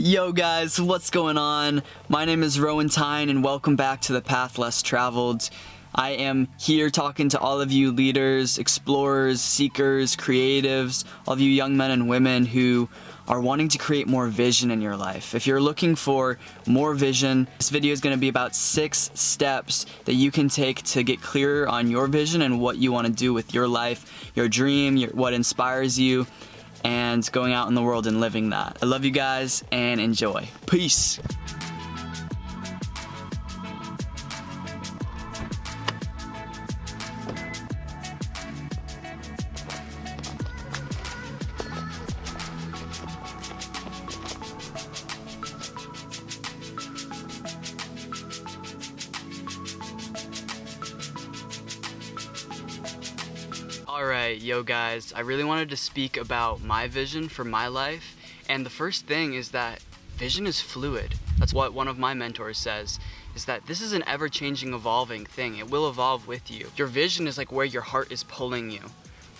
Yo guys, what's going on? My name is Rowan Tyne and welcome back to The Path Less Traveled. I am here talking to all of you leaders, explorers, seekers, creatives, all of you young men and women who are wanting to create more vision in your life. If you're looking for more vision, this video is going to be about 6 steps that you can take to get clearer on your vision and what you want to do with your life, your dream, what inspires you, and going out in the world and living that. I love you guys and enjoy. Peace. Alright, yo guys, I really wanted to speak about my vision for my life, and the first thing is that vision is fluid. That's what one of my mentors says, is that this is an ever-changing, evolving thing. It will evolve with you. Your vision is like where your heart is pulling you,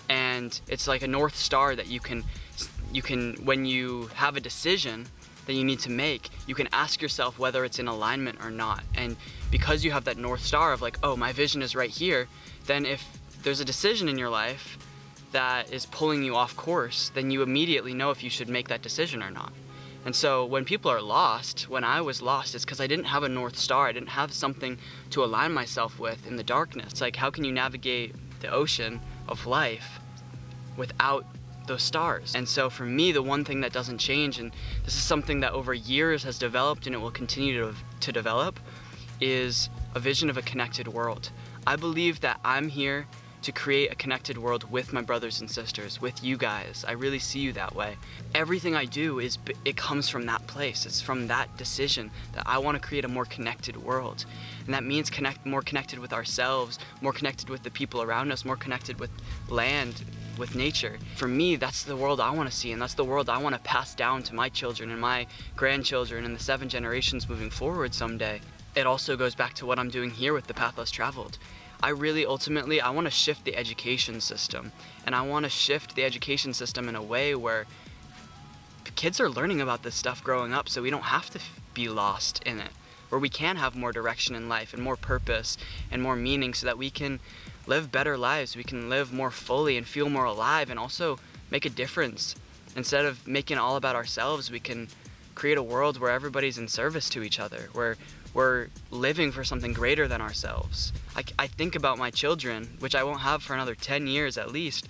and it's like a North Star that you can, when you have a decision that you need to make, you can ask yourself whether it's in alignment or not. And because you have that North Star of like, oh, my vision is right here, then if there's a decision in your life that is pulling you off course, then you immediately know if you should make that decision or not. And so when people are lost, when I was lost, it's because I didn't have a North Star. I didn't have something to align myself with in the darkness. It's like, how can you navigate the ocean of life without those stars? And so for me, the one thing that doesn't change, and this is something that over years has developed and it will continue to develop, is a vision of a connected world. I believe that I'm here to create a connected world with my brothers and sisters, with you guys. I really see you that way. Everything I do, it comes from that place. It's from that decision that I want to create a more connected world. And that means more connected with ourselves, more connected with the people around us, more connected with land, with nature. For me, that's the world I want to see, and that's the world I want to pass down to my children and my grandchildren and the 7 generations moving forward someday. It also goes back to what I'm doing here with The Path Less Traveled. I want to shift the education system, and I want to shift the education system in a way where kids are learning about this stuff growing up, so we don't have to be lost in it, where we can have more direction in life and more purpose and more meaning so that we can live better lives, we can live more fully and feel more alive and also make a difference. Instead of making it all about ourselves, we can create a world where everybody's in service to each other, where we're living for something greater than ourselves. I think about my children, which I won't have for another 10 years at least,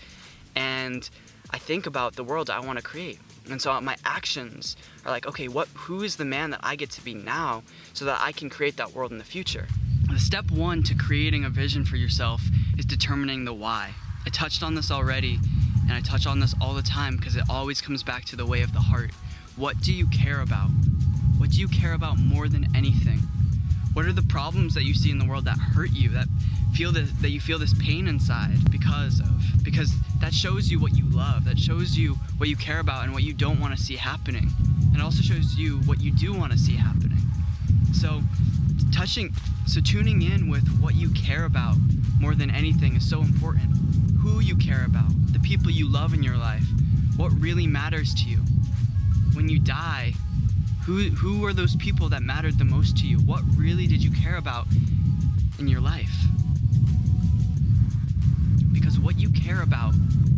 and I think about the world I want to create. And so my actions are like, okay, who is the man that I get to be now so that I can create that world in the future? The step 1 to creating a vision for yourself is determining the why. I touched on this already, and I touch on this all the time because it always comes back to the way of the heart. What do you care about? What do you care about more than anything? What are the problems that you see in the world that hurt you, that you feel this pain inside because of? Because that shows you what you love, that shows you what you care about and what you don't want to see happening. And it also shows you what you do want to see happening. So tuning in with what you care about more than anything is so important. Who you care about, the people you love in your life, what really matters to you. When you die, who are those people that mattered the most to you? What really did you care about in your life? Because what you care about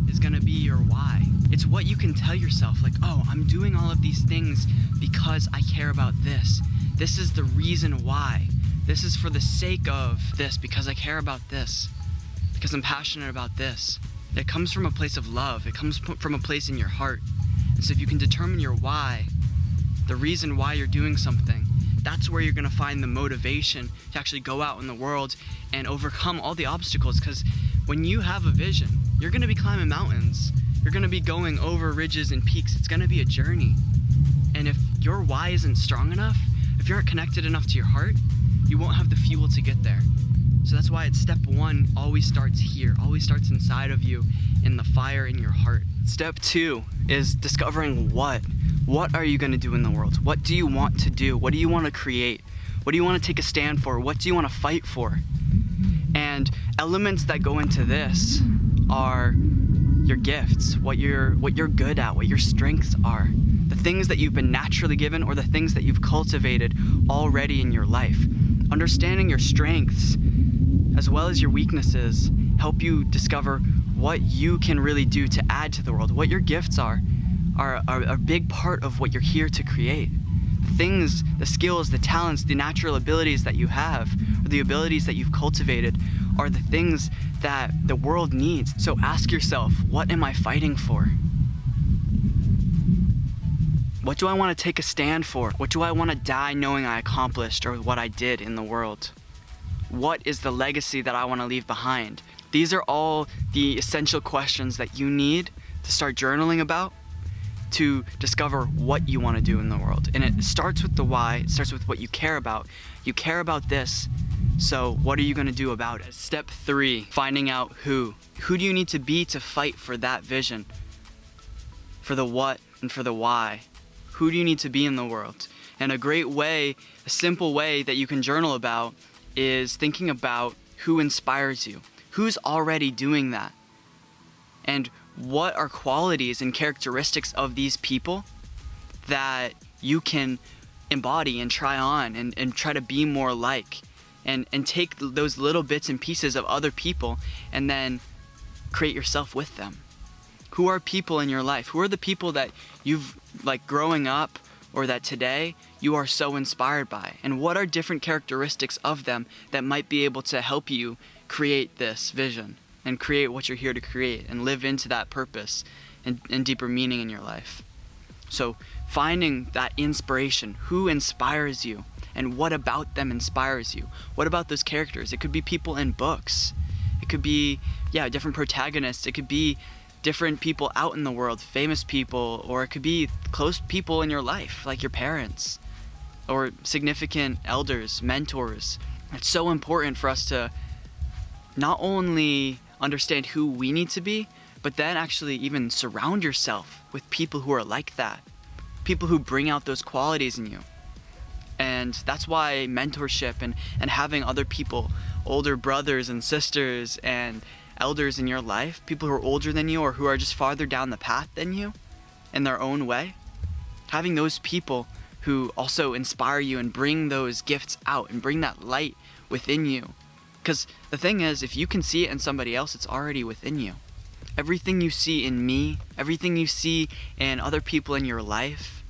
is gonna be your why. It's what you can tell yourself, like, oh, I'm doing all of these things because I care about this. This is the reason why. This is for the sake of this, because I care about this, because I'm passionate about this. It comes from a place of love. It comes from a place in your heart. And so if you can determine your why, the reason why you're doing something, that's where you're gonna find the motivation to actually go out in the world and overcome all the obstacles. Because when you have a vision, you're gonna be climbing mountains. You're gonna be going over ridges and peaks. It's gonna be a journey. And if your why isn't strong enough, if you aren't connected enough to your heart, you won't have the fuel to get there. So that's why it's step 1 always starts here, always starts inside of you, in the fire in your heart. Step 2 is discovering what. What are you going to do in the world? What do you want to do? What do you want to create? What do you want to take a stand for? What do you want to fight for? And elements that go into this are your gifts, what you're good at, what your strengths are, the things that you've been naturally given or the things that you've cultivated already in your life. Understanding your strengths as well as your weaknesses help you discover what you can really do to add to the world. What your gifts are a big part of what you're here to create. Things, the skills, the talents, the natural abilities that you have, or the abilities that you've cultivated, are the things that the world needs. So ask yourself, what am I fighting for? What do I want to take a stand for? What do I want to die knowing I accomplished or what I did in the world? What is the legacy that I want to leave behind? These are all the essential questions that you need to start journaling about, to discover what you want to do in the world. And it starts with the why. It starts with what you care about. You care about this, so what are you going to do about it? Step 3, finding out who. Who do you need to be to fight for that vision? For the what and for the why. Who do you need to be in the world? And a great way, a simple way that you can journal about is thinking about who inspires you. Who's already doing that? And what are qualities and characteristics of these people that you can embody and try on and try to be more like, and take those little bits and pieces of other people and then create yourself with them. Who are people in your life? Who are the people that you've, like, growing up or that today you are so inspired by? And what are different characteristics of them that might be able to help you create this vision and create what you're here to create and live into that purpose and deeper meaning in your life? So finding that inspiration, who inspires you and what about them inspires you? What about those characters? It could be people in books. It could be, different protagonists. It could be different people out in the world, famous people, or it could be close people in your life, like your parents or significant elders, mentors. It's so important for us to not only understand who we need to be, but then actually even surround yourself with people who are like that, people who bring out those qualities in you. And that's why mentorship and having other people, older brothers and sisters and elders in your life, people who are older than you or who are just farther down the path than you in their own way, having those people who also inspire you and bring those gifts out and bring that light within you. Because the thing is, if you can see it in somebody else, it's already within you. Everything you see in me, everything you see in other people in your life,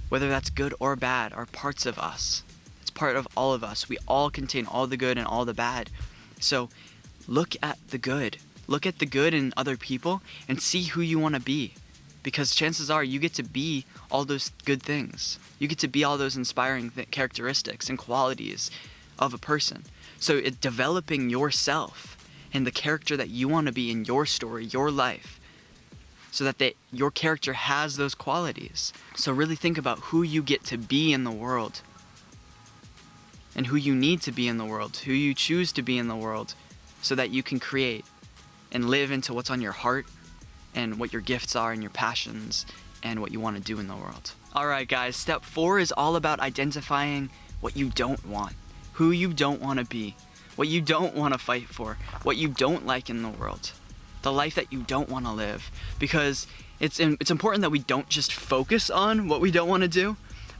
whether that's good or bad, are parts of us. It's part of all of us. We all contain all the good and all the bad. So look at the good. Look at the good in other people and see who you want to be. Because chances are you get to be all those good things. You get to be all those inspiring characteristics and qualities of a person. So developing yourself and the character that you want to be in your story, your life, so that your character has those qualities. So really think about who you get to be in the world and who you need to be in the world, who you choose to be in the world, so that you can create and live into what's on your heart and what your gifts are and your passions and what you want to do in the world. All right, guys, step 4 is all about identifying what you don't want, who you don't want to be, what you don't want to fight for, what you don't like in the world, the life that you don't want to live. Because it's important that we don't just focus on what we don't want to do,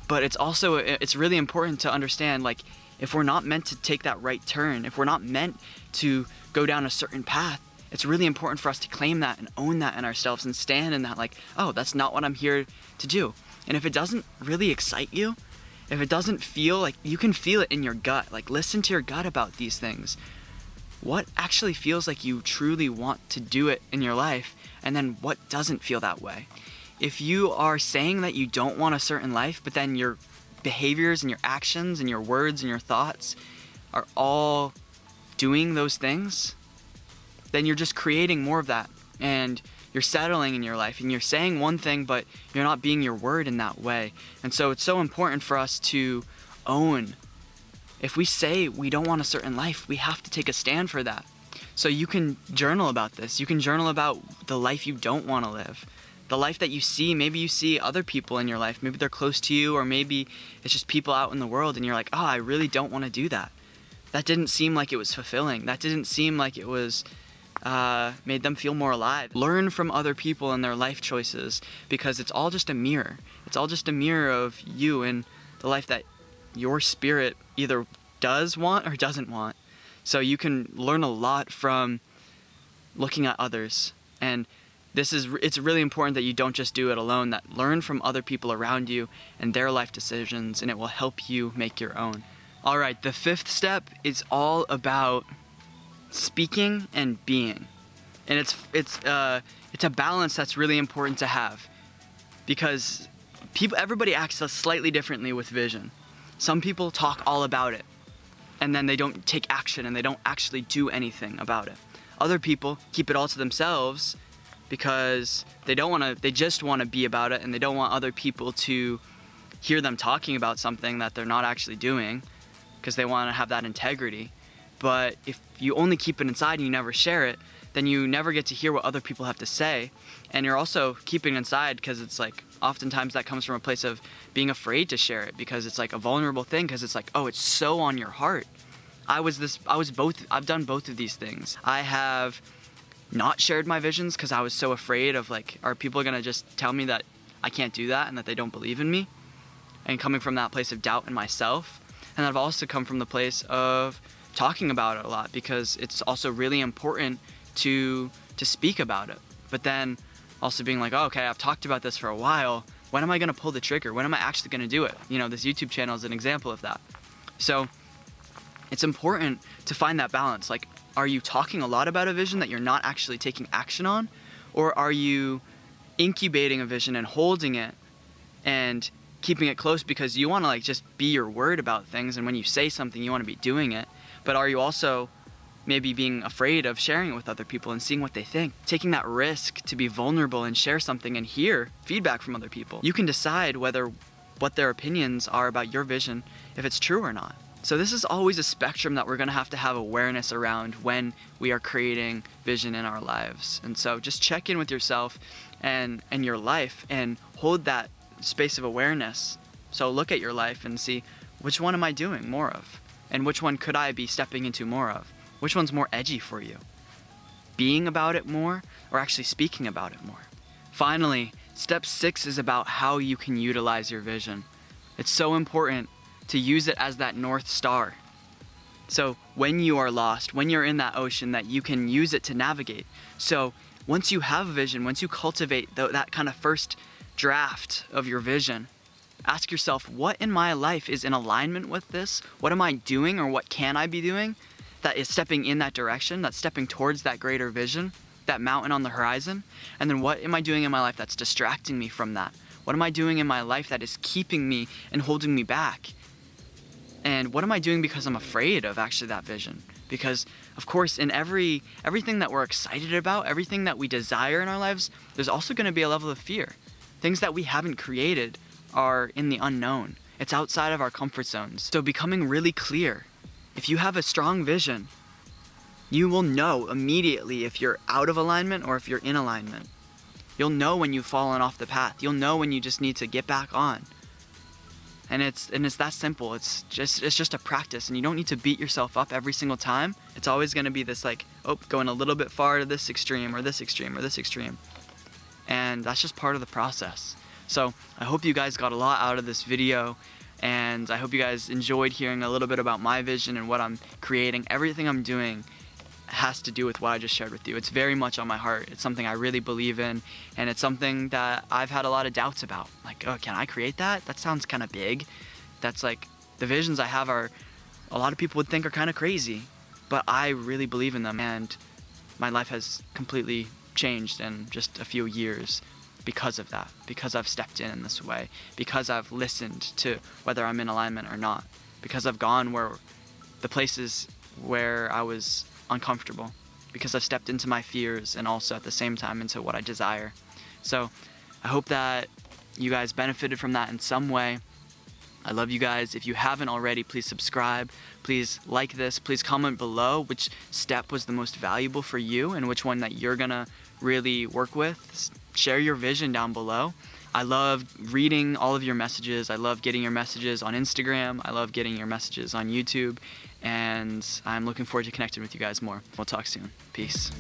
but it's really important to understand, like, if we're not meant to take that right turn, if we're not meant to go down a certain path, it's really important for us to claim that and own that in ourselves and stand in that, like, oh, that's not what I'm here to do. And if it doesn't really excite you, if it doesn't feel like, you can feel it in your gut, like, listen to your gut about these things. What actually feels like you truly want to do it in your life, and then what doesn't feel that way? If you are saying that you don't want a certain life, but then your behaviors and your actions and your words and your thoughts are all doing those things, then you're just creating more of that, and you're settling in your life, and you're saying one thing, but you're not being your word in that way. And so it's so important for us to own. If we say we don't want a certain life, we have to take a stand for that. So you can journal about this. You can journal about the life you don't want to live. The life that you see, maybe you see other people in your life, maybe they're close to you, or maybe it's just people out in the world, and you're like, oh, I really don't want to do that. That didn't seem like it was fulfilling. That didn't seem like it was made them feel more alive. Learn from other people and their life choices, because it's all just a mirror. It's all just a mirror of you and the life that your spirit either does want or doesn't want. So you can learn a lot from looking at others. And it's really important that you don't just do it alone, that learn from other people around you and their life decisions, and it will help you make your own. All right, the fifth step is all about speaking and being. And it's a balance that's really important to have, because everybody acts slightly differently with vision. Some people talk all about it, and then they don't take action and they don't actually do anything about it. Other people keep it all to themselves because they just want to be about it, and they don't want other people to hear them talking about something that they're not actually doing, because they want to have that integrity. But if you only keep it inside and you never share it, then you never get to hear what other people have to say. And you're also keeping it inside because it's like, oftentimes that comes from a place of being afraid to share it, because it's like a vulnerable thing, because it's like, oh, it's so on your I've done both of these things. I have not shared my visions because I was so afraid of, like, are people gonna just tell me that I can't do that and that they don't believe in me? And coming from that place of doubt in myself. And I've also come from the place of talking about it a lot, because it's also really important to speak about it. But then also being like, oh, okay, I've talked about this for a while. When am I gonna pull the trigger? When am I actually gonna do it? You know, this YouTube channel is an example of that. So it's important to find that balance. Like, are you talking a lot about a vision that you're not actually taking action on? Or are you incubating a vision and holding it and keeping it close because you want to, like, just be your word about things, and when you say something you want to be doing it? But are you also maybe being afraid of sharing it with other people and seeing what they think? Taking that risk to be vulnerable and share something and hear feedback from other people. You can decide what their opinions are about your vision, if it's true or not. So this is always a spectrum that we're going to have awareness around when we are creating vision in our lives. And so just check in with yourself and your life and hold that space of awareness. So look at your life and see, which one am I doing more of? And which one could I be stepping into more of? Which one's more edgy for you? Being about it more, or actually speaking about it more? Finally, step 6 is about how you can utilize your vision. It's so important to use it as that North Star. So when you are lost, when you're in that ocean, that you can use it to navigate. So once you have a vision, once you cultivate that kind of first draft of your vision, ask yourself, what in my life is in alignment with this? What am I doing, or what can I be doing that is stepping in that direction, that's stepping towards that greater vision, that mountain on the horizon? And then what am I doing in my life that's distracting me from that? What am I doing in my life that is keeping me and holding me back? And what am I doing because I'm afraid of actually that vision? Because, of course, in everything that we're excited about, everything that we desire in our lives, there's also going to be a level of fear. Things that we haven't created are in the unknown. It's outside of our comfort zones. So becoming really clear. If you have a strong vision, you will know immediately if you're out of alignment or if you're in alignment. You'll know when you've fallen off the path. You'll know when you just need to get back on. And it's that simple. It's just a practice, and you don't need to beat yourself up every single time. It's always going to be this, like, oh, going a little bit far to this extreme or this extreme or this extreme. And that's just part of the process. So I hope you guys got a lot out of this video, and I hope you guys enjoyed hearing a little bit about my vision and what I'm creating. Everything I'm doing has to do with what I just shared with you. It's very much on my heart. It's something I really believe in, and it's something that I've had a lot of doubts about. Like, oh, can I create that? That sounds kind of big. That's like, the visions I have are, a lot of people would think are kind of crazy, but I really believe in them, and my life has completely changed in just a few years because of that, because I've stepped in this way, because I've listened to whether I'm in alignment or not, because I've gone where the places where I was uncomfortable, because I've stepped into my fears and also at the same time into what I desire. So I hope that you guys benefited from that in some way. I love you guys. If you haven't already, please subscribe, please like this, please comment below which step was the most valuable for you and which one that you're gonna really work with. Share your vision down below, I love reading all of your messages. I love getting your messages on Instagram. I love getting your messages on YouTube. And I'm looking forward to connecting with you guys more. We'll talk soon. Peace.